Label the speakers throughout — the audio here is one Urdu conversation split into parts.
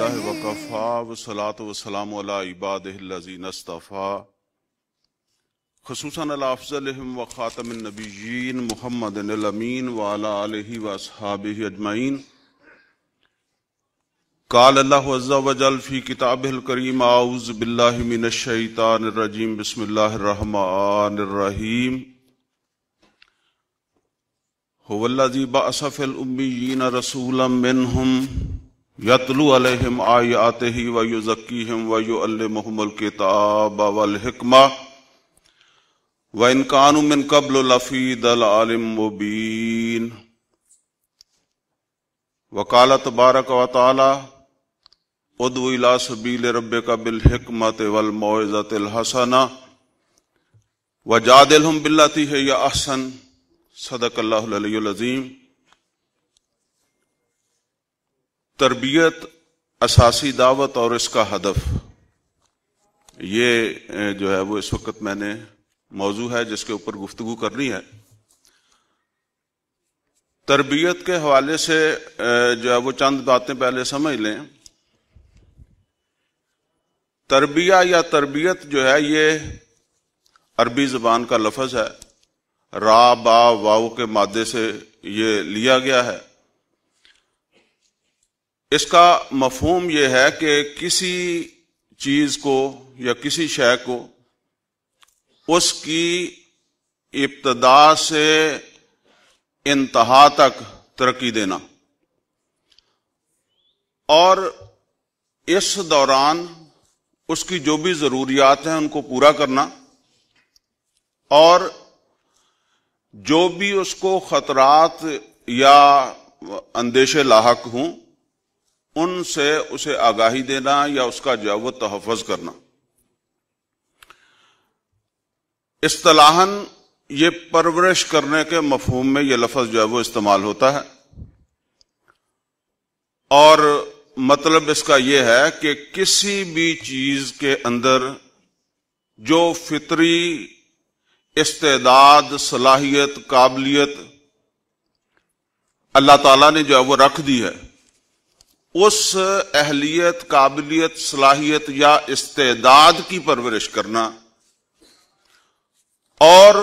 Speaker 1: الحمدللہ وکفا والصلاة والسلام علی عبادہ الذین اصطفا خصوصاً علی افضلہم وخاتم النبیین محمد الامین وعلی آلہ واصحابہ اجمعین. قال اللہ عز وجل فی کتابہ الکریم اعوذ باللہ من الشیطان الرجیم بسم اللہ الرحمن الرحیم. هو الذی بعث فی الامیین رسولا منہم یتلو علیہم آیاتہ ویزکیہم ویعلمہم الکتاب والحکمہ وإن كانوا من قبل لفی ضلال مبین. وقال تبارک وتعالی ادعو الی سبیل ربک بالحکمۃ والموعظۃ الحسنہ وجادلہم باللتی ہی احسن. صدق اللہ العلی العظیم. تربیت اساسی دعوت اور اس کا ہدف، یہ جو ہے وہ اس وقت میں نے موضوع ہے جس کے اوپر گفتگو کرنی ہے. تربیت کے حوالے سے جو ہے وہ چند باتیں پہلے سمجھ لیں. تربیہ یا تربیت جو ہے یہ عربی زبان کا لفظ ہے. را با واو کے مادے سے یہ لیا گیا ہے. اس کا مفہوم یہ ہے کہ کسی چیز کو یا کسی شے کو اس کی ابتدا سے انتہا تک ترقی دینا، اور اس دوران اس کی جو بھی ضروریات ہیں ان کو پورا کرنا، اور جو بھی اس کو خطرات یا اندیشے لاحق ہوں ان سے اسے آگاہی دینا یا اس کا جو ہے وہ تحفظ کرنا. اصطلاحاً یہ پرورش کرنے کے مفہوم میں یہ لفظ جو ہے وہ استعمال ہوتا ہے، اور مطلب اس کا یہ ہے کہ کسی بھی چیز کے اندر جو فطری استعداد، صلاحیت، قابلیت اللہ تعالیٰ نے جو ہے وہ رکھ دی ہے، اس اہلیت، قابلیت، صلاحیت یا استعداد کی پرورش کرنا، اور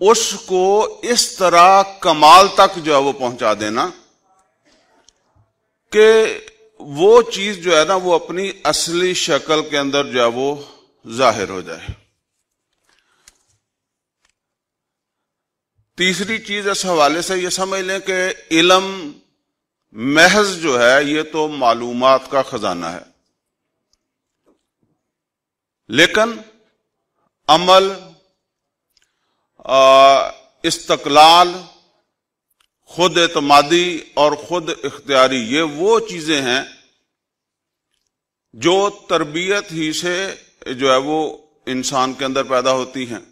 Speaker 1: اس کو اس طرح کمال تک جو ہے وہ پہنچا دینا کہ وہ چیز جو ہے نا وہ اپنی اصلی شکل کے اندر جو ہے وہ ظاہر ہو جائے. تیسری چیز اس حوالے سے یہ سمجھ لیں کہ علم محض جو ہے یہ تو معلومات کا خزانہ ہے، لیکن عمل، استقلال، خود اعتمادی اور خود اختیاری، یہ وہ چیزیں ہیں جو تربیت ہی سے جو ہے وہ انسان کے اندر پیدا ہوتی ہیں.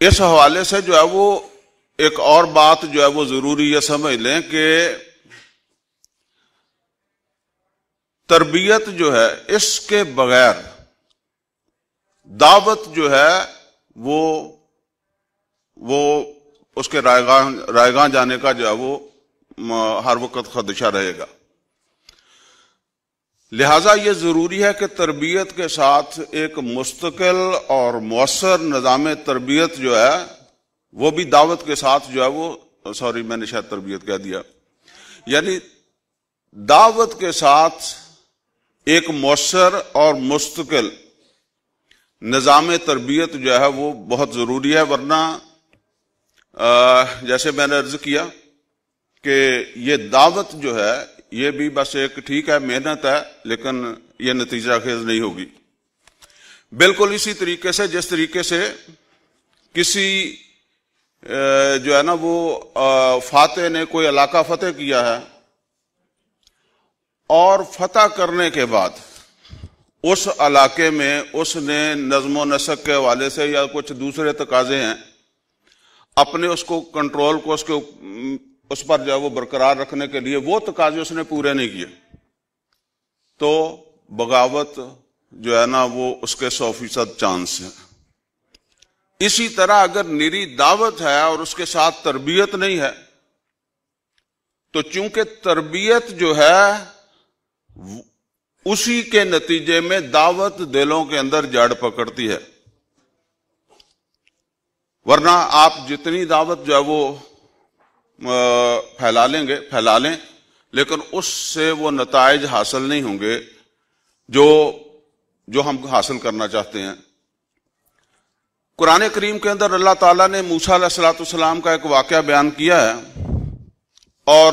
Speaker 1: اس حوالے سے جو ہے وہ ایک اور بات جو ہے وہ ضروری یہ سمجھ لیں کہ تربیت جو ہے اس کے بغیر دعوت جو ہے وہ اس کے رائگاں جانے کا جو ہے وہ ہر وقت خدشہ رہے گا. لہذا یہ ضروری ہے کہ تربیت کے ساتھ ایک مستقل اور مؤثر نظام تربیت جو ہے وہ بھی دعوت کے ساتھ جو ہے وہ میں نے شاید تربیت کہہ دیا، یعنی دعوت کے ساتھ ایک مؤثر اور مستقل نظام تربیت جو ہے وہ بہت ضروری ہے. ورنہ جیسے میں نے عرض کیا کہ یہ دعوت جو ہے یہ بھی بس ایک ٹھیک ہے محنت ہے، لیکن یہ نتیجہ خیز نہیں ہوگی. بالکل اسی طریقے سے جس طریقے سے کسی جو ہے نا وہ فاتح نے کوئی علاقہ فتح کیا ہے، اور فتح کرنے کے بعد اس علاقے میں اس نے نظم و نسق کے حوالے سے یا کچھ دوسرے تقاضے ہیں اپنے اس کو کنٹرول کو اس پر جو ہے وہ برقرار رکھنے کے لیے وہ تقاضے اس نے پورے نہیں کیے، تو بغاوت جو ہے نا وہ اس کے 100% چانس ہے. اسی طرح اگر نری دعوت ہے اور اس کے ساتھ تربیت نہیں ہے تو چونکہ تربیت جو ہے اسی کے نتیجے میں دعوت دلوں کے اندر جڑ پکڑتی ہے، ورنہ آپ جتنی دعوت جو ہے وہ پھیلا لیں لیکن اس سے وہ نتائج حاصل نہیں ہوں گے جو ہم حاصل کرنا چاہتے ہیں۔ قرآن کریم کے اندر اللہ تعالیٰ نے موسیٰ علیہ الصلوۃ والسلام کا ایک واقعہ بیان کیا ہے، اور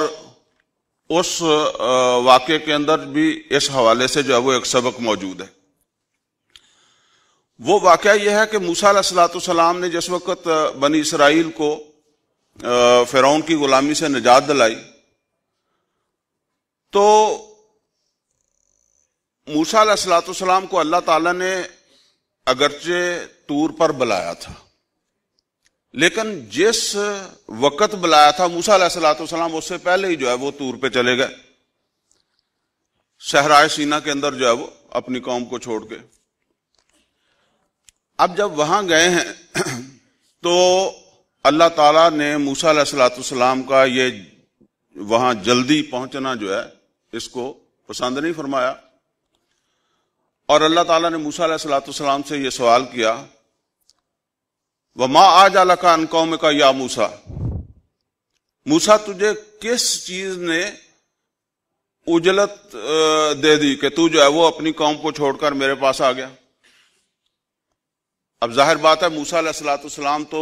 Speaker 1: اس واقعے کے اندر بھی اس حوالے سے جو ہے وہ ایک سبق موجود ہے۔ وہ واقعہ یہ ہے کہ موسیٰ علیہ الصلوۃ والسلام نے جس وقت بنی اسرائیل کو فرعون کی غلامی سے نجات دلائی، تو موسیٰ علیہ الصلوۃ والسلام کو اللہ تعالیٰ نے اگرچہ طور پر بلایا تھا، لیکن جس وقت بلایا تھا موسیٰ علیہ الصلوۃ والسلام اس سے پہلے ہی جو ہے وہ طور پہ چلے گئے، صحرائے سینا کے اندر جو ہے وہ اپنی قوم کو چھوڑ کے۔ اب جب وہاں گئے ہیں تو اللہ تعالیٰ نے موسیٰ علیہ الصلوۃ والسلام کا یہ وہاں جلدی پہنچنا جو ہے اس کو پسند نہیں فرمایا، اور اللہ تعالیٰ نے موسیٰ علیہ الصلوۃ والسلام سے یہ سوال کیا، وَمَا أَعْجَلَكَ عَنْ قَوْمِكَ يَا موسیٰ، موسیٰ تجھے کس چیز نے اجلت دے دی کہ تو جو ہے وہ اپنی قوم کو چھوڑ کر میرے پاس آ گیا؟ اب ظاہر بات ہے موسیٰ علیہ الصلوۃ والسلام تو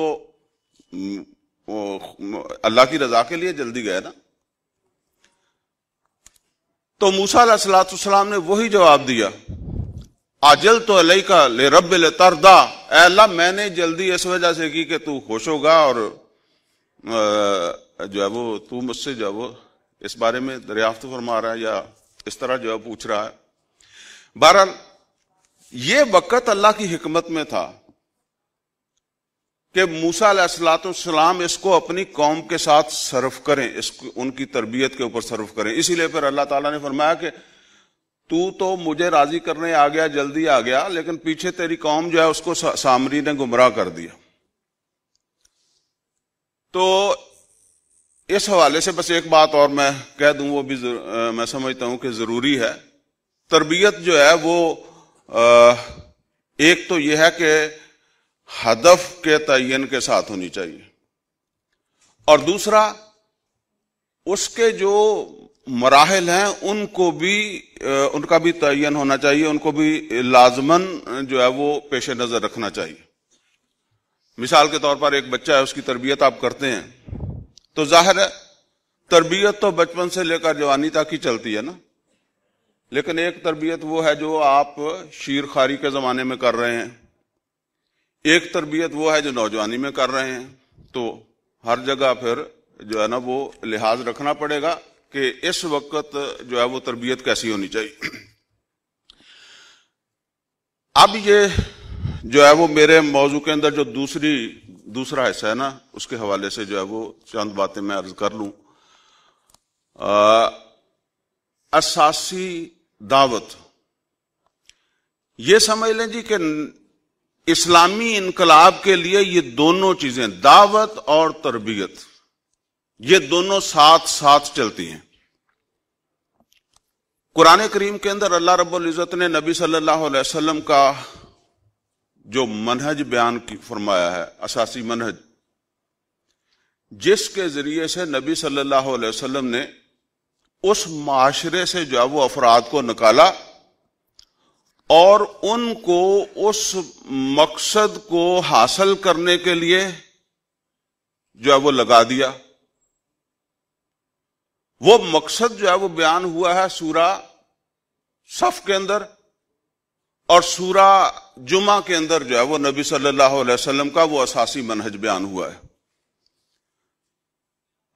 Speaker 1: اللہ کی رضا کے لیے جلدی گئے نا۔ تو موسیٰ علیہ الصلوۃ والسلام نے وہی جواب دیا، عجلت علیک لرب لترضی، اے اللہ میں نے جلدی اس وجہ سے کی کہ تو خوش ہوگا اور جو ہے وہ تو مجھ سے جو ہے وہ اس بارے میں دریافت فرما رہا ہے یا اس طرح جو ہے پوچھ رہا ہے۔ بہرحال یہ وقت اللہ کی حکمت میں تھا کہ موسیٰ علیہ الصلوۃ والسلام اس کو اپنی قوم کے ساتھ صرف کریں، ان کی تربیت کے اوپر صرف کریں۔ اسی لیے پھر اللہ تعالیٰ نے فرمایا کہ تو مجھے راضی کرنے آ گیا، جلدی آ گیا، لیکن پیچھے تیری قوم جو ہے اس کو سامری نے گمراہ کر دیا۔ تو اس حوالے سے بس ایک بات اور میں کہہ دوں، وہ بھی میں سمجھتا ہوں کہ ضروری ہے۔ تربیت جو ہے وہ ایک تو یہ ہے کہ ہدف کے تعین کے ساتھ ہونی چاہیے، اور دوسرا اس کے جو مراحل ہیں ان کا بھی تعین ہونا چاہیے، ان کو بھی لازماً جو ہے وہ پیش نظر رکھنا چاہیے۔ مثال کے طور پر ایک بچہ ہے، اس کی تربیت آپ کرتے ہیں تو ظاہر ہے تربیت تو بچپن سے لے کر جوانی تک ہی چلتی ہے نا، لیکن ایک تربیت وہ ہے جو آپ شیر خواری کے زمانے میں کر رہے ہیں، ایک تربیت وہ ہے جو نوجوانی میں کر رہے ہیں، تو ہر جگہ پھر جو ہے نا وہ لحاظ رکھنا پڑے گا کہ اس وقت جو ہے وہ تربیت کیسی ہونی چاہیے۔ اب یہ جو ہے وہ میرے موضوع کے اندر جو دوسرا حصہ ہے نا، اس کے حوالے سے جو ہے وہ چند باتیں میں عرض کر لوں۔ اساسی دعوت، یہ سمجھ لیں جی کہ اسلامی انقلاب کے لیے یہ دونوں چیزیں، دعوت اور تربیت، یہ دونوں ساتھ ساتھ چلتی ہیں۔ قرآن کریم کے اندر اللہ رب العزت نے نبی صلی اللہ علیہ وسلم کا جو منہج بیان فرمایا ہے، اساسی منہج، جس کے ذریعے سے نبی صلی اللہ علیہ وسلم نے اس معاشرے سے جو ہے وہ افراد کو نکالا اور ان کو اس مقصد کو حاصل کرنے کے لیے جو ہے وہ لگا دیا۔ وہ مقصد جو ہے وہ بیان ہوا ہے سورہ صف کے اندر، اور سورہ جمعہ کے اندر جو ہے وہ نبی صلی اللہ علیہ وسلم کا وہ اساسی منہج بیان ہوا ہے۔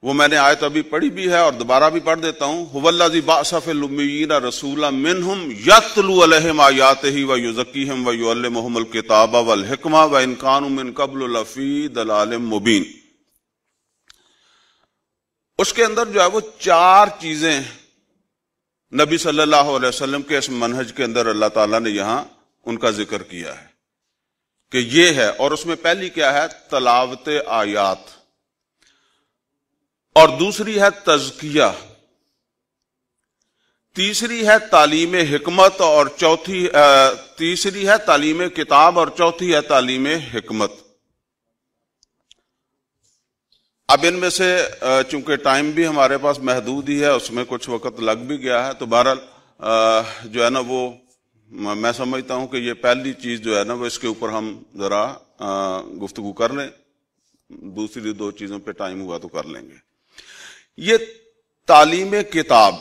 Speaker 1: وہ میں نے آیت ابھی پڑھی بھی ہے اور دوبارہ بھی پڑھ دیتا ہوں۔ هو الذی بعث فی الامیین رسولا منہم یتلو علیہم آیاتہ ویزکیہم ویعلمہم الکتاب والحکمہ وان کانوا من قبل لفی ضلال مبین۔ اس کے اندر جو ہے وہ 4 چیزیں نبی صلی اللہ علیہ وسلم کے اس منہج کے اندر اللہ تعالیٰ نے یہاں ان کا ذکر کیا ہے کہ یہ ہے، اور اس میں پہلی کیا ہے؟ تلاوت آیات۔ اور دوسری ہے تزکیہ، تیسری ہے تعلیم حکمت، اور تیسری ہے تعلیم کتاب، اور چوتھی ہے تعلیم حکمت۔ اب ان میں سے چونکہ ٹائم بھی ہمارے پاس محدود ہی ہے، اس میں کچھ وقت لگ بھی گیا ہے، تو بہرحال جو ہے نا وہ میں سمجھتا ہوں کہ یہ پہلی چیز جو ہے نا وہ اس کے اوپر ہم ذرا گفتگو کر لیں، دوسری دو چیزوں پہ ٹائم ہوا تو کر لیں گے۔ یہ تعلیم کتاب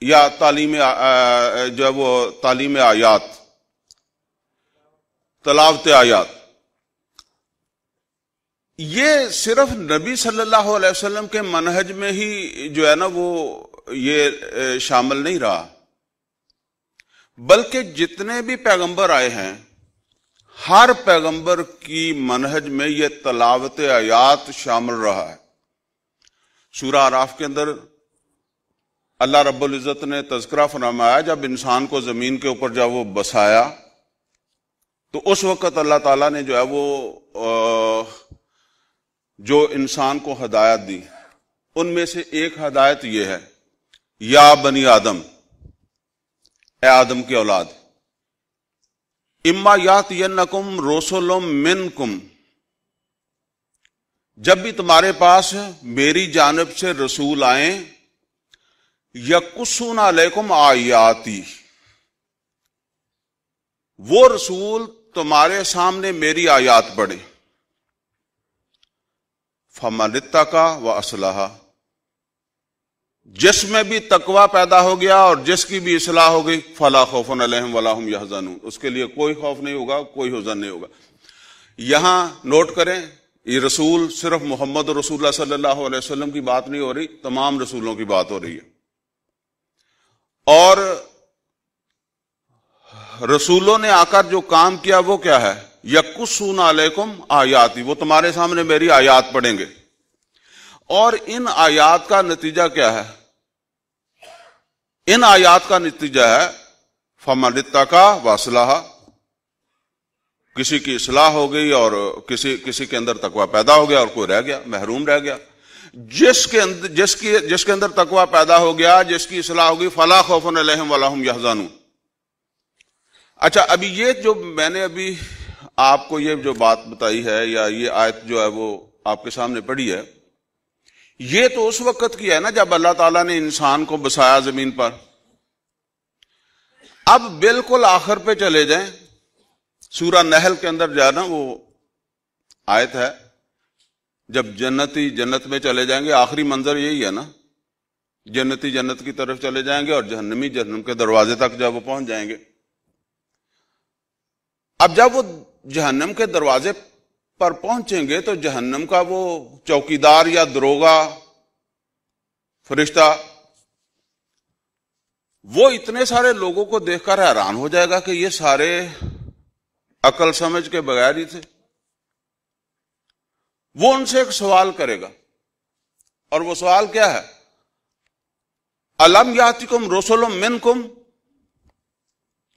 Speaker 1: یا تعلیم جو ہے وہ تعلیم آیات، تلاوت آیات، یہ صرف نبی صلی اللہ علیہ وسلم کے منہج میں ہی جو ہے نا وہ یہ شامل نہیں رہا، بلکہ جتنے بھی پیغمبر آئے ہیں ہر پیغمبر کی منہج میں یہ تلاوت آیات شامل رہا ہے۔ سورہ اعراف کے اندر اللہ رب العزت نے تذکرہ فرمایا جب انسان کو زمین کے اوپر جب وہ بسایا تو اس وقت اللہ تعالیٰ نے جو ہے وہ جو انسان کو ہدایت دی، ان میں سے ایک ہدایت یہ ہے، یا بنی آدم، اے آدم کی اولاد، اما یاتینکم رسل منکم، جب بھی تمہارے پاس میری جانب سے رسول آئیں، یقصون علیکم آیاتی، وہ رسول تمہارے سامنے میری آیات پڑھیں، فمن اتقی واصلح، جس میں بھی تقوی پیدا ہو گیا اور جس کی بھی اصلاح ہو گئی، فلا خوف علیہم ولا هم یحزنون، اس کے لیے کوئی خوف نہیں ہوگا، کوئی حزن نہیں ہوگا۔ یہاں نوٹ کریں، یہ رسول صرف محمد رسول اللہ صلی اللہ علیہ وسلم کی بات نہیں ہو رہی، تمام رسولوں کی بات ہو رہی ہے۔ اور رسولوں نے آ کر جو کام کیا وہ کیا ہے، یقصون علیکم آیاتی، وہ تمہارے سامنے میری آیات پڑھیں گے، اور ان آیات کا نتیجہ کیا ہے؟ ان آیات کا نتیجہ ہے فمن اتقی واصلح، کسی کی اصلاح ہو گئی اور کسی کے اندر تقوی پیدا ہو گیا اور کوئی رہ گیا، محروم رہ گیا۔ جس کے اندر تقوی پیدا ہو گیا، جس کی اصلاح ہوگی، فلا خوف علیہم ولا هم یحزنون۔ اچھا، ابھی یہ جو میں نے ابھی آپ کو یہ جو بات بتائی ہے یا یہ آیت جو ہے وہ آپ کے سامنے پڑھی ہے، یہ تو اس وقت کی ہے نا جب اللہ تعالیٰ نے انسان کو بسایا زمین پر۔ اب بالکل آخر پہ چلے جائیں، سورہ نحل کے اندر جو ہے نا وہ آیت ہے، جب جنتی جنت میں چلے جائیں گے، آخری منظر یہی ہے نا، جنتی جنت کی طرف چلے جائیں گے اور جہنمی جہنم کے دروازے تک جب وہ پہنچ جائیں گے۔ اب جب وہ جہنم کے دروازے پر پہنچیں گے تو جہنم کا وہ چوکیدار یا دروغہ فرشتہ وہ اتنے سارے لوگوں کو دیکھ کر حیران ہو جائے گا کہ یہ سارے عقل سمجھ کے بغیر ہی تھے۔ وہ ان سے ایک سوال کرے گا، اور وہ سوال کیا ہے؟ الم یاتکم رسل منکم،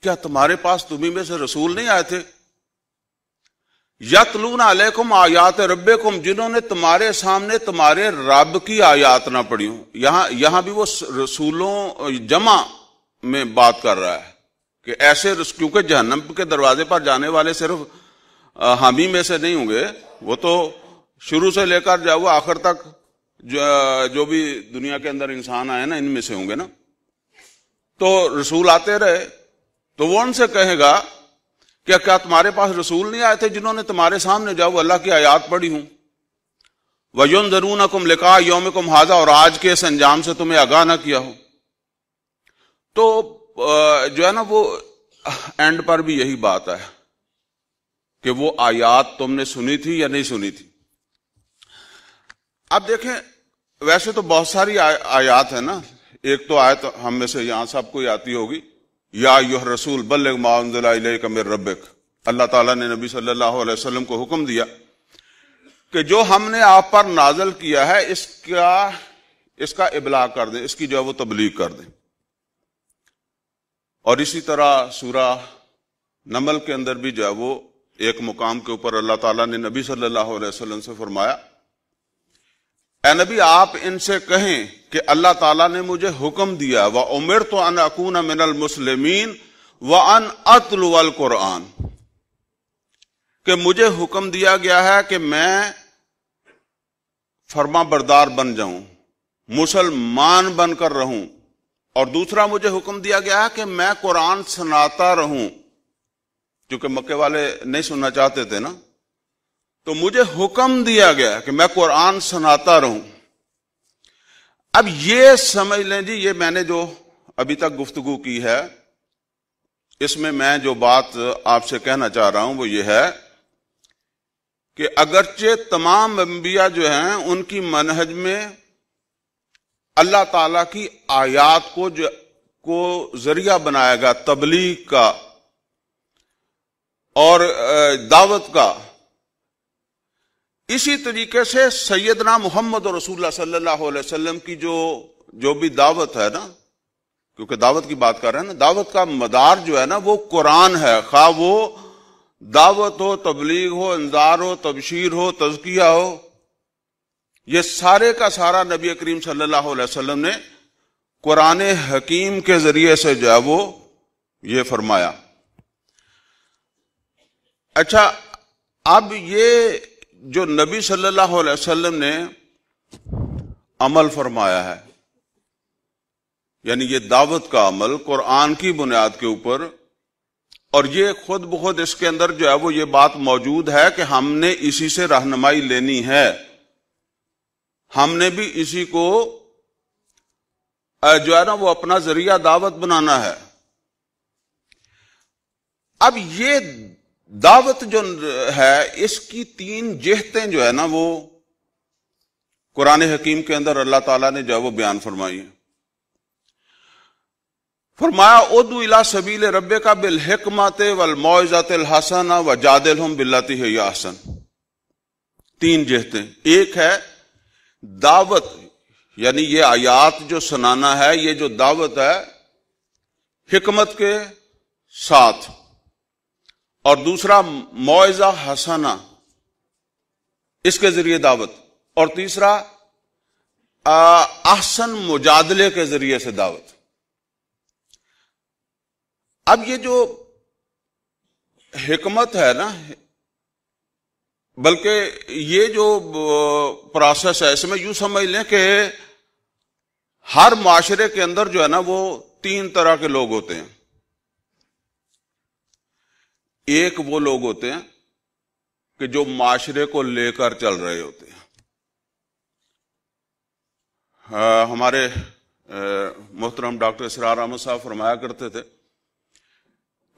Speaker 1: کیا تمہارے پاس تمہیں میں سے رسول نہیں آئے تھے؟ یتلون علیکم آیات ربکم، جنہوں نے تمہارے سامنے تمہارے رب کی آیات نہ پڑھی ہوں۔ یہاں بھی وہ رسولوں جمع میں بات کر رہا ہے کہ ایسے کیونکہ جہنم کے دروازے پر جانے والے صرف حامی میں سے نہیں ہوں گے، وہ تو شروع سے لے کر جاؤ آخر تک جو بھی دنیا کے اندر انسان آئے نا، ان میں سے ہوں گے نا۔ تو رسول آتے رہے تو وہ ان سے کہے گا کہ کیا تمہارے پاس رسول نہیں آئے تھے جنہوں نے تمہارے سامنے جاؤ اللہ کی آیات پڑھی ہوں؟ وَيُنذِرُونَكُمْ لِقَاءَ يَوْمِكُمْ هَذَا، اور آج کے اس انجام سے تمہیں آگاہ نہ کیا ہو۔ تو جو ہے نا وہ اینڈ پر بھی یہی بات ہے کہ وہ آیات تم نے سنی تھی یا نہیں سنی تھی۔ اب دیکھیں، ویسے تو بہت ساری آیات ہیں نا، ایک تو آیت ہم میں سے یہاں سب کو آتی ہوگی، یا ایھا الرسول بلغ ما انزل الیک من ربک، اللہ تعالیٰ نے نبی صلی اللہ علیہ وسلم کو حکم دیا کہ جو ہم نے آپ پر نازل کیا ہے اس کا ابلاغ کر دیں، اس کی جو ہے وہ تبلیغ کر دیں۔ اور اسی طرح سورہ نمل کے اندر بھی جو ہے وہ ایک مقام کے اوپر اللہ تعالیٰ نے نبی صلی اللہ علیہ وسلم سے فرمایا اے نبی آپ ان سے کہیں کہ اللہ تعالیٰ نے مجھے حکم دیا وَأُمِرْتُ أَنْ أَكُونَ مِنَ الْمُسْلِمِينَ وَأَنْ أَتْلُوَ الْقُرْآنَ، کہ مجھے حکم دیا گیا ہے کہ میں فرما بردار بن جاؤں، مسلمان بن کر رہوں، اور دوسرا مجھے حکم دیا گیا ہے کہ میں قرآن سناتا رہوں، کیونکہ مکے والے نہیں سننا چاہتے تھے نا، تو مجھے حکم دیا گیا کہ میں قرآن سناتا رہوں۔ اب یہ سمجھ لیں جی، یہ میں نے جو ابھی تک گفتگو کی ہے، اس میں جو بات آپ سے کہنا چاہ رہا ہوں وہ یہ ہے کہ اگرچہ تمام انبیاء جو ہیں ان کی منہج میں اللہ تعالیٰ کی آیات کو ذریعہ بنایا گیا تبلیغ کا اور دعوت کا، اسی طریقے سے سیدنا محمد رسول اللہ صلی اللہ علیہ وسلم کی جو بھی دعوت ہے نا، کیونکہ دعوت کی بات کر رہے ہیں نا، دعوت کا مدار جو ہے نا وہ قرآن ہے، خواہ وہ دعوت ہو، تبلیغ ہو، انذار ہو، تبشیر ہو، تزکیہ ہو، یہ سارے کا سارا نبی کریم صلی اللہ علیہ وسلم نے قرآن حکیم کے ذریعے سے جو ہے وہ یہ فرمایا۔ اچھا، اب یہ جو نبی صلی اللہ علیہ وسلم نے عمل فرمایا ہے، یعنی یہ دعوت کا عمل قرآن کی بنیاد کے اوپر، اور یہ خود بخود اس کے اندر جو ہے وہ یہ بات موجود ہے کہ ہم نے اسی سے رہنمائی لینی ہے، ہم نے بھی اسی کو جو ہے نا وہ اپنا ذریعہ دعوت بنانا ہے۔ اب یہ دعوت جو ہے اس کی 3 جہتیں جو ہے نا وہ قرآن حکیم کے اندر اللہ تعالیٰ نے جو ہے وہ بیان فرمائی ہیں۔ فرمایا ادعو الی سبیل ربک بالحکمۃ والموعظۃ الحسنہ وجادلہم باللتی ہی احسن۔ 3 جہتیں، ایک ہے دعوت، یعنی یہ آیات جو سنانا ہے، یہ جو دعوت ہے حکمت کے ساتھ، اور دوسرا موعظہ حسنہ، اس کے ذریعے دعوت، اور تیسرا احسن مجادلے کے ذریعے سے دعوت۔ اب یہ جو حکمت ہے نا، بلکہ یہ جو پروسیس ہے، اس میں یوں سمجھ لیں کہ ہر معاشرے کے اندر جو ہے نا وہ 3 طرح کے لوگ ہوتے ہیں۔ ایک وہ لوگ ہوتے ہیں کہ جو معاشرے کو لے کر چل رہے ہوتے ہیں۔ ہمارے محترم ڈاکٹر اسرار احمد صاحب فرمایا کرتے تھے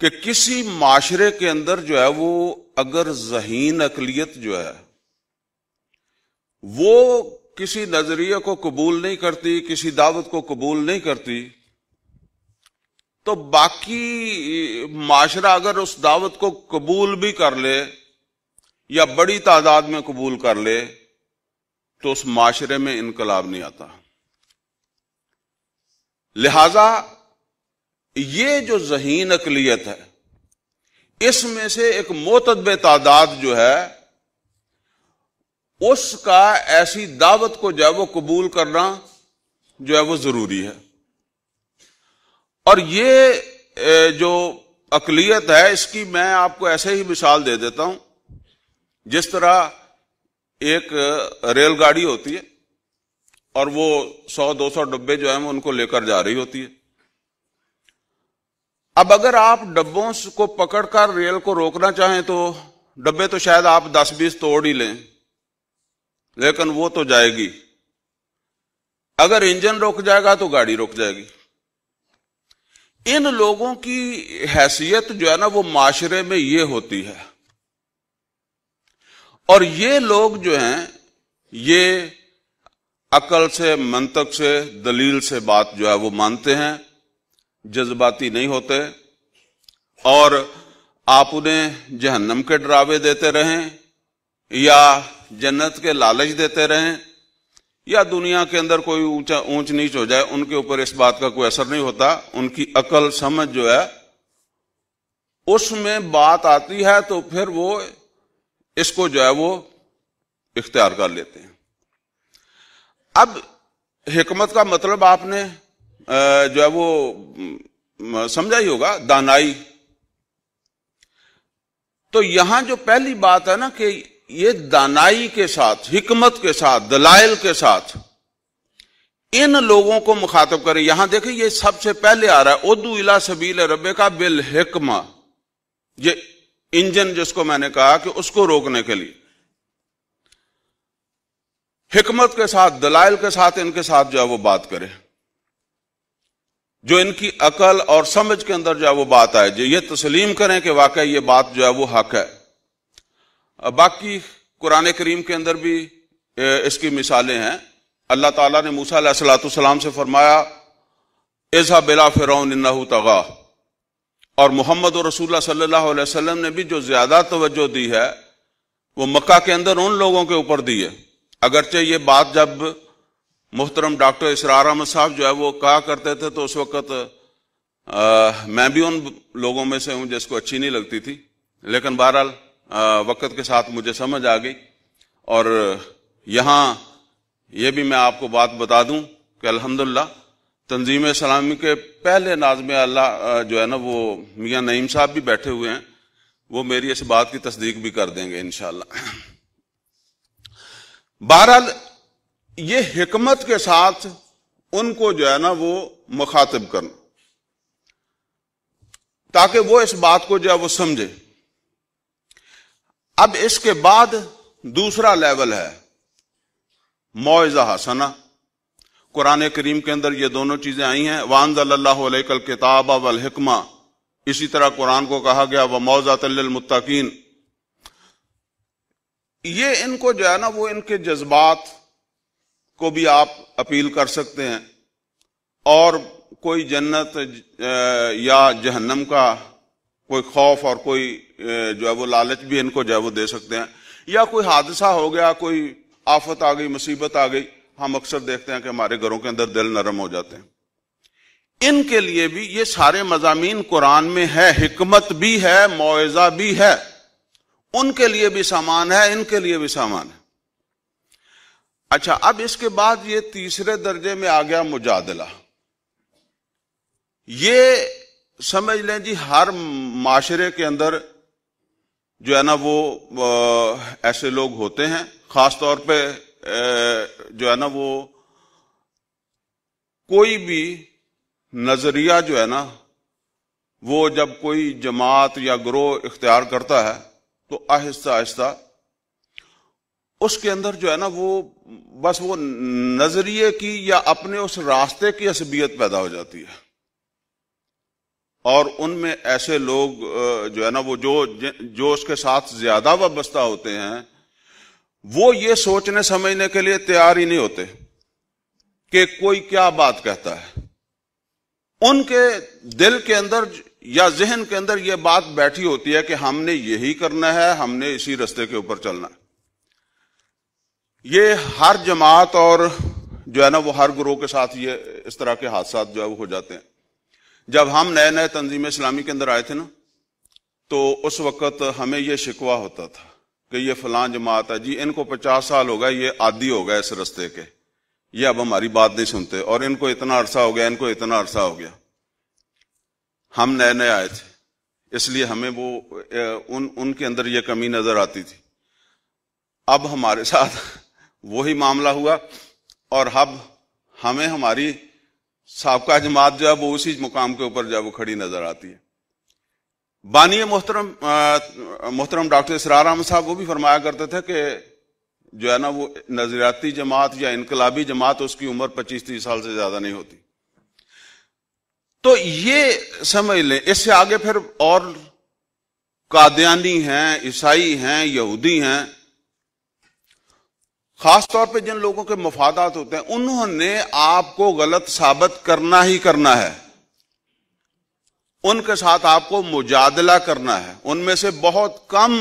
Speaker 1: کہ کسی معاشرے کے اندر جو ہے وہ اگر ذہین اقلیت جو ہے وہ کسی نظریے کو قبول نہیں کرتی، کسی دعوت کو قبول نہیں کرتی، تو باقی معاشرہ اگر اس دعوت کو قبول بھی کر لے یا بڑی تعداد میں قبول کر لے تو اس معاشرے میں انقلاب نہیں آتا۔ لہذا یہ جو ذہین اقلیت ہے، اس میں سے ایک معتدب تعداد جو ہے اس کا ایسی دعوت کو جو ہے وہ قبول کرنا جو ہے وہ ضروری ہے۔ اور یہ جو اقلیت ہے اس کی میں آپ کو ایسے ہی مثال دے دیتا ہوں، جس طرح ایک ریل گاڑی ہوتی ہے اور وہ 100-200 ڈبے جو ہیں ان کو لے کر جا رہی ہوتی ہے۔ اب اگر آپ ڈبوں کو پکڑ کر ریل کو روکنا چاہیں تو ڈبے تو شاید آپ 10-20 توڑ ہی لیں، لیکن وہ تو جائے گی۔ اگر انجن رک جائے گا تو گاڑی رک جائے گی۔ ان لوگوں کی حیثیت جو ہے نا وہ معاشرے میں یہ ہوتی ہے، اور یہ لوگ جو ہیں یہ عقل سے، منطق سے، دلیل سے بات جو ہے وہ مانتے ہیں، جذباتی نہیں ہوتے، اور آپ انہیں جہنم کے ڈراوے دیتے رہیں یا جنت کے لالچ دیتے رہیں یا دنیا کے اندر کوئی اونچ نیچ ہو جائے، ان کے اوپر اس بات کا کوئی اثر نہیں ہوتا۔ ان کی عقل سمجھ جو ہے اس میں بات آتی ہے تو پھر وہ اس کو جو ہے وہ اختیار کر لیتے ہیں۔ اب حکمت کا مطلب آپ نے جو ہے وہ سمجھا ہی ہوگا، دانائی. تو یہاں جو پہلی بات ہے نا کہ یہ دانائی کے ساتھ، حکمت کے ساتھ، دلائل کے ساتھ ان لوگوں کو مخاطب کرے. یہاں دیکھیں یہ سب سے پہلے آ رہا ہے ادعو الی سبیل ربک بالحکمہ، یہ انجن جس کو میں نے کہا کہ اس کو روکنے کے لیے حکمت کے ساتھ، دلائل کے ساتھ ان کے ساتھ جو ہے وہ بات کرے، جو ان کی عقل اور سمجھ کے اندر جو ہے وہ بات آئے، جو یہ تسلیم کریں کہ واقعی یہ بات جو ہے وہ حق ہے. باقی قرآن کریم کے اندر بھی اس کی مثالیں ہیں. اللہ تعالیٰ نے موسیٰ علیہ الصلوۃ والسلام سے فرمایا اذهب الی فرعون انہ طغی، اور محمد رسول اللہ صلی اللہ علیہ وسلم نے بھی جو زیادہ توجہ دی ہے وہ مکہ کے اندر ان لوگوں کے اوپر دی ہے. اگرچہ یہ بات جب محترم ڈاکٹر اسرار احمد صاحب جو ہے وہ کہا کرتے تھے تو اس وقت میں بھی ان لوگوں میں سے ہوں جس کو اچھی نہیں لگتی تھی، لیکن بہرحال وقت کے ساتھ مجھے سمجھ آ گئی. اور یہاں یہ بھی میں آپ کو بات بتا دوں کہ الحمدللہ تنظیم اسلامی کے پہلے ناظم اللہ جو ہے نا وہ میاں نعیم صاحب بھی بیٹھے ہوئے ہیں، وہ میری اس بات کی تصدیق بھی کر دیں گے انشاءاللہ. بہرحال یہ حکمت کے ساتھ ان کو جو ہے نا وہ مخاطب کرنا تاکہ وہ اس بات کو جو ہے وہ سمجھے. اب اس کے بعد دوسرا لیول ہے موعظہ حسنہ. قرآن کریم کے اندر یہ دونوں چیزیں آئی ہیں، وَأَنزَلَ اللَّهُ عَلَيْكَ الْكِتَابَ وَالْحِكْمَةَ، اسی طرح قرآن کو کہا گیا وَمَوْعِظَةً لِّلْمُتَّقِينَ. یہ ان کو جو ہے نا وہ ان کے جذبات کو بھی آپ اپیل کر سکتے ہیں، اور کوئی جنت یا جہنم کا کوئی خوف اور کوئی جو ہے وہ لالچ بھی ان کو جو ہے وہ دے سکتے ہیں. یا کوئی حادثہ ہو گیا، کوئی آفت آ گئی، مصیبت آ گئی، ہم اکثر دیکھتے ہیں کہ ہمارے گھروں کے اندر دل نرم ہو جاتے ہیں. ان کے لیے بھی یہ سارے مضامین قرآن میں ہے، حکمت بھی ہے، موعظہ بھی ہے، ان کے لیے بھی سامان ہے، ان کے لیے بھی سامان ہے. اچھا، اب اس کے بعد یہ تیسرے درجے میں آ گیا مجادلہ. یہ سمجھ لیں جی ہر معاشرے کے اندر جو ہے نا وہ ایسے لوگ ہوتے ہیں، خاص طور پہ جو ہے نا وہ کوئی بھی نظریہ جو ہے نا وہ جب کوئی جماعت یا گروہ اختیار کرتا ہے تو آہستہ آہستہ اس کے اندر جو ہے نا وہ بس وہ نظریے کی یا اپنے اس راستے کی عصبیت پیدا ہو جاتی ہے، اور ان میں ایسے لوگ جو ہے نا وہ جو اس کے ساتھ زیادہ وابستہ ہوتے ہیں وہ یہ سوچنے سمجھنے کے لیے تیار ہی نہیں ہوتے کہ کوئی کیا بات کہتا ہے. ان کے دل کے اندر یا ذہن کے اندر یہ بات بیٹھی ہوتی ہے کہ ہم نے یہی کرنا ہے، ہم نے اسی رستے کے اوپر چلنا ہے. یہ ہر جماعت اور جو ہے نا وہ ہر گروہ کے ساتھ یہ اس طرح کے حادثات جو ہے وہ ہو جاتے ہیں. جب ہم نئے نئے تنظیم اسلامی کے اندر آئے تھے نا تو اس وقت ہمیں یہ شکوہ ہوتا تھا کہ یہ فلاں جماعت ہے جی، ان کو 50 سال ہو گئے، یہ عادی ہو گئے اس رستے کے، یہ اب ہماری بات نہیں سنتے، اور ان کو اتنا عرصہ ہو گیا، ان کو اتنا عرصہ ہو گیا. ہم نئے نئے آئے تھے، اس لیے ہمیں وہ ان کے اندر یہ کمی نظر آتی تھی. اب ہمارے ساتھ وہی معاملہ ہوا، اور اب ہمیں ہماری سابقہ جماعت جو ہے وہ اسی مقام کے اوپر جو ہے وہ کھڑی نظر آتی ہے. بانی محترم ڈاکٹر اسرار احمد صاحب وہ بھی فرمایا کرتے تھے کہ جو ہے نا وہ نظریاتی جماعت یا انقلابی جماعت اس کی عمر 25-30 سال سے زیادہ نہیں ہوتی. تو یہ سمجھ لیں. اس سے آگے پھر اور قادیانی ہیں، عیسائی ہیں، یہودی ہیں، خاص طور پہ جن لوگوں کے مفادات ہوتے ہیں، انہوں نے آپ کو غلط ثابت کرنا ہی کرنا ہے. ان کے ساتھ آپ کو مجادلہ کرنا ہے. ان میں سے بہت کم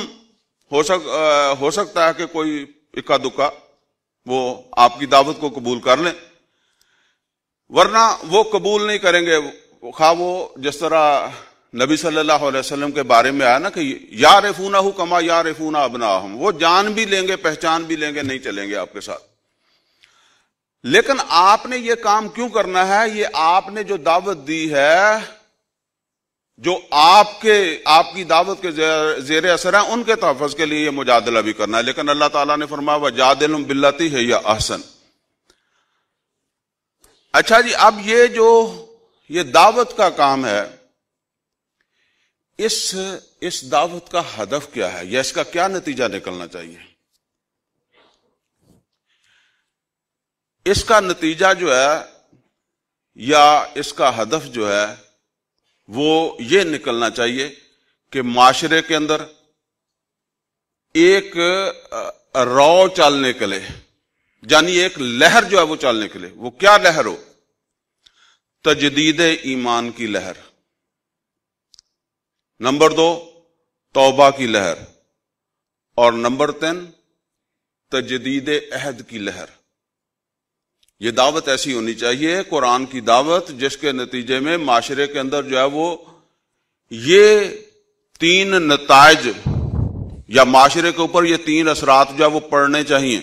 Speaker 1: ہو سکتا ہے کہ کوئی اکا دکا وہ آپ کی دعوت کو قبول کر لیں، ورنہ وہ قبول نہیں کریں گے. خواہ وہ جس طرح نبی صلی اللہ علیہ وسلم کے بارے میں آیا نا کہ یعرفونہ کما یعرفون ابناءہم، وہ جان بھی لیں گے، پہچان بھی لیں گے، نہیں چلیں گے آپ کے ساتھ. لیکن آپ نے یہ کام کیوں کرنا ہے؟ یہ آپ نے جو دعوت دی ہے، جو آپ کی دعوت کے زیر اثر ہیں، ان کے تحفظ کے لیے یہ مجادلہ بھی کرنا ہے۔ لیکن اللہ تعالیٰ نے فرمایا وَجَادِلْهُمْ بِالَّتِي هِيَ أَحْسَنُ۔ اچھا جی، اب یہ دعوت کا کام ہے، اس دعوت کا ہدف کیا ہے، یا اس کا کیا نتیجہ نکلنا چاہیے؟ اس کا نتیجہ جو ہے یا اس کا ہدف جو ہے وہ یہ نکلنا چاہیے کہ معاشرے کے اندر ایک رو چال نکلے، یعنی ایک لہر جو ہے وہ چال نکلے۔ وہ کیا لہر ہو؟ تجدید ایمان کی لہر، نمبر 2 توبہ کی لہر، اور نمبر 3 تجدید عہد کی لہر۔ یہ دعوت ایسی ہونی چاہیے، قرآن کی دعوت، جس کے نتیجے میں معاشرے کے اندر جو ہے وہ یہ 3 نتائج یا معاشرے کے اوپر یہ 3 اثرات جو ہے وہ پڑنے چاہیے۔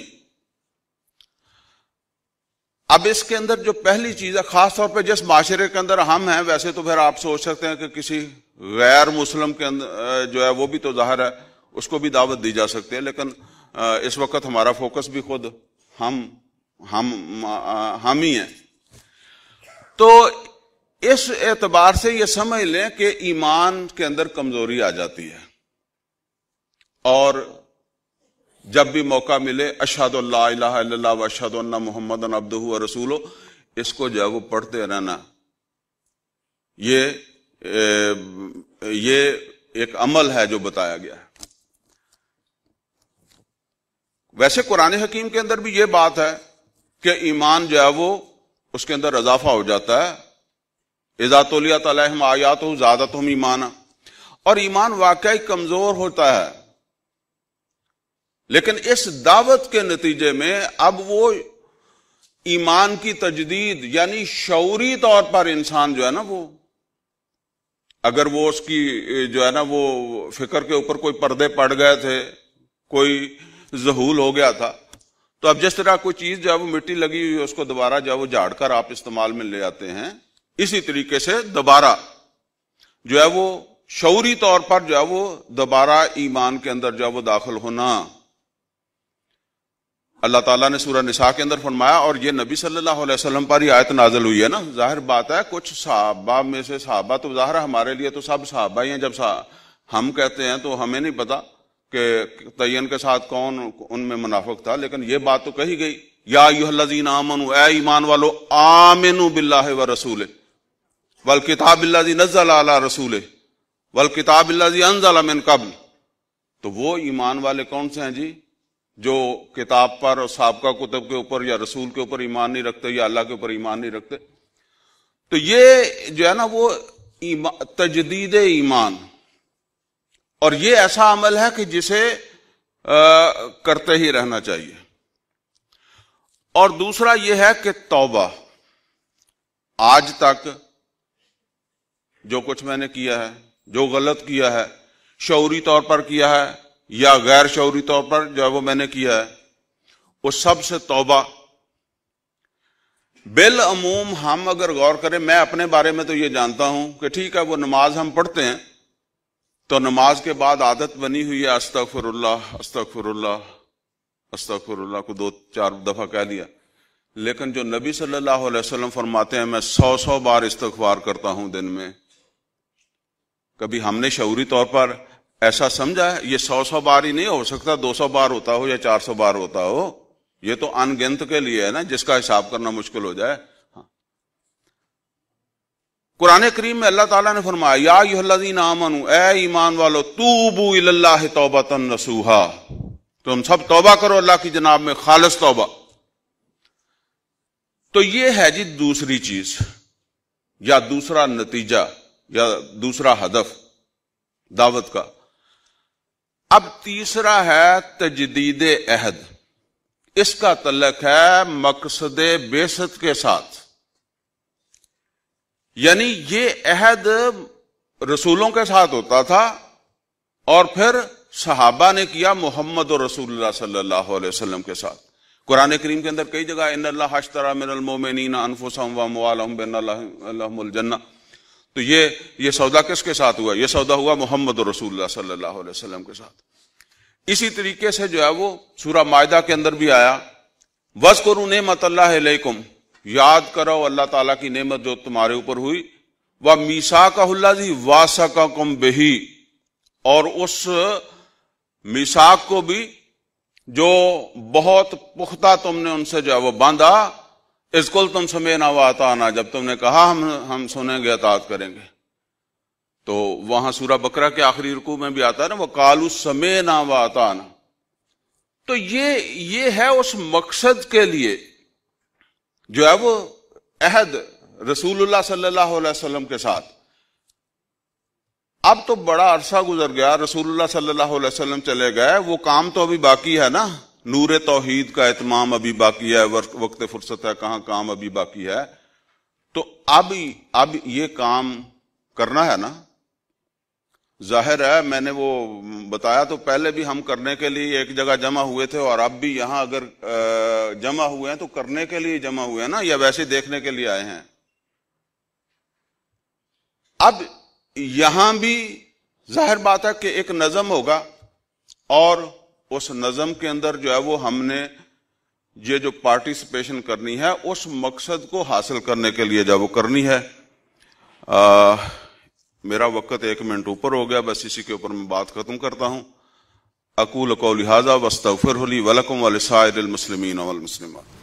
Speaker 1: اب اس کے اندر جو پہلی چیز ہے، خاص طور پہ جس معاشرے کے اندر ہم ہیں، ویسے تو پھر آپ سوچ سکتے ہیں کہ کسی غیر مسلم کے اندر جو ہے وہ بھی تو ظاہر ہے اس کو بھی دعوت دی جا سکتی ہے، لیکن اس وقت ہمارا فوکس بھی خود ہم ہی ہیں۔ تو اس اعتبار سے یہ سمجھ لیں کہ ایمان کے اندر کمزوری آ جاتی ہے، اور جب بھی موقع ملے اشہد اللہ الہ الا اللہ و اشہد ان محمد عبدہ و رسولہ، اس کو جو ہے وہ پڑھتے رہنا۔ یہ ایک عمل ہے جو بتایا گیا ہے۔ ویسے قرآن حکیم کے اندر بھی یہ بات ہے کہ ایمان جو ہے وہ اس کے اندر اضافہ ہو جاتا ہے۔ اذا تلیت علیہم آیاتہ زادتہم ایمانا، اور ایمان واقعی کمزور ہوتا ہے، لیکن اس دعوت کے نتیجے میں اب وہ ایمان کی تجدید، یعنی شعوری طور پر انسان جو ہے نا، وہ اگر وہ اس کی جو ہے نا وہ فکر کے اوپر کوئی پردے پڑ گئے تھے، کوئی ذہول ہو گیا تھا، تو اب جس طرح کوئی چیز جو ہے وہ مٹی لگی ہوئی ہے اس کو دوبارہ جو ہے وہ جھاڑ کر آپ استعمال میں لے آتے ہیں، اسی طریقے سے دوبارہ جو ہے وہ شعوری طور پر جو ہے وہ دوبارہ ایمان کے اندر جو ہے وہ داخل ہونا۔ اللہ تعالیٰ نے سورہ نساء کے اندر فرمایا، اور یہ نبی صلی اللہ علیہ وسلم پر ہی آیت نازل ہوئی ہے نا۔ ظاہر بات ہے کچھ صحابہ میں سے، صحابہ تو ظاہر ہے ہمارے لیے تو سب صحابہ ہی ہیں، جب ہم کہتے ہیں تو ہمیں نہیں پتا کہ تعین کے ساتھ کون ان میں منافق تھا، لیکن یہ بات تو کہی گئی، یا ایھا الذین آمنوا، اے ایمان والو، آمنوا باللہ ورسولہ والکتاب الذی نزل علی رسولہ والکتاب الذی انزل من قبل۔ تو وہ ایمان والے کون سے ہیں جی؟ جو کتاب پر اور سابقہ کتب کے اوپر یا رسول کے اوپر ایمان نہیں رکھتے، یا اللہ کے اوپر ایمان نہیں رکھتے۔ تو یہ جو ہے نا وہ تجدید ایمان، اور یہ ایسا عمل ہے کہ جسے کرتے ہی رہنا چاہیے۔ اور دوسرا یہ ہے کہ توبہ، آج تک جو کچھ میں نے کیا ہے، جو غلط کیا ہے، شعوری طور پر کیا ہے یا غیر شعوری طور پر جو ہے وہ میں نے کیا ہے، اس سب سے توبہ۔ بالعموم ہم اگر غور کریں، میں اپنے بارے میں تو یہ جانتا ہوں کہ ٹھیک ہے وہ نماز ہم پڑھتے ہیں تو نماز کے بعد عادت بنی ہوئی ہے استغفر اللہ استغفر اللہ استغفر اللہ کو 2-4 دفعہ کہہ لیا، لیکن جو نبی صلی اللہ علیہ وسلم فرماتے ہیں میں 100 بار استغفار کرتا ہوں دن میں، کبھی ہم نے شعوری طور پر ایسا سمجھا ہے؟ یہ 100 بار ہی نہیں ہو سکتا، 200 بار ہوتا ہو یا 400 بار ہوتا ہو، یہ تو ان گنت کے لیے ہے نا، جس کا حساب کرنا مشکل ہو جائے۔ قرآن کریم میں اللہ تعالیٰ نے فرمایا یا ایھا الذین آمنوا، اے ایمان والو، توبوا الی اللہ توبۃ نصوحا، تم سب توبہ کرو اللہ کی جناب میں خالص توبہ۔ تو یہ ہے جی دوسری چیز یا دوسرا نتیجہ یا دوسرا ہدف دعوت کا۔ اب تیسرا ہے تجدید عہد، اس کا تعلق ہے مقصد بعثت کے ساتھ، یعنی یہ عہد رسولوں کے ساتھ ہوتا تھا اور پھر صحابہ نے کیا محمد رسول اللہ صلی اللہ علیہ وسلم کے ساتھ۔ قرآن کریم کے اندر کئی جگہ ان اللہ اشتری من المؤمنین انفسهم واموالهم بان لهم الجنہ. تو یہ سودا کس کے ساتھ ہوا؟ یہ سودا ہوا محمد رسول اللہ صلی اللہ علیہ وسلم کے ساتھ. اسی طریقے سے جو ہے وہ سورہ مائدہ کے اندر بھی آیا وَاذْكُرُوا نِعْمَتَ اللَّهِ عَلَيْكُمْ، یاد کرو اللہ تعالیٰ کی نعمت جو تمہارے اوپر ہوئی، وَمِيثَاقَهُ الَّذِي وَاثَقَكُم بِهِ، اور اس میثاق کو بھی جو بہت پختہ تم نے ان سے جو ہے وہ باندھا، اذ قلتم سمعنا وَأَطَعْنَا، جب تم نے کہا ہم سنیں گے اطاعت کریں گے. تو وہاں سورہ بقرہ کے آخری رکوع میں بھی آتا ہے نا وَقَالُوا سَمِعْنَا وَأَطَعْنَا. تو یہ ہے اس مقصد کے لیے جو ہے وہ عہد رسول اللہ صلی اللہ علیہ وسلم کے ساتھ. اب تو بڑا عرصہ گزر گیا، رسول اللہ صلی اللہ علیہ وسلم چلے گئے، وہ کام تو ابھی باقی ہے نا، نور توحید کا اتمام ابھی باقی ہے، وقت فرصت ہے کہاں، کام ابھی باقی ہے. تو اب یہ کام کرنا ہے نا. ظاہر ہے میں نے وہ بتایا تو پہلے بھی ہم کرنے کے لیے ایک جگہ جمع ہوئے تھے، اور اب بھی یہاں اگر جمع ہوئے ہیں تو کرنے کے لیے جمع ہوئے ہیں نا، یا ویسے دیکھنے کے لیے آئے ہیں. اب یہاں بھی ظاہر بات ہے کہ ایک نظم ہوگا، اور اس نظم کے اندر جو ہے وہ ہم نے یہ جو پارٹیسپیشن کرنی ہے اس مقصد کو حاصل کرنے کے لیے جو وہ کرنی ہے. میرا وقت 1 منٹ اوپر ہو گیا، بس اسی کے اوپر میں بات ختم کرتا ہوں. اقول قولی ھذا واستغفر لی ولکم ولسائر المسلمین والمسلمات.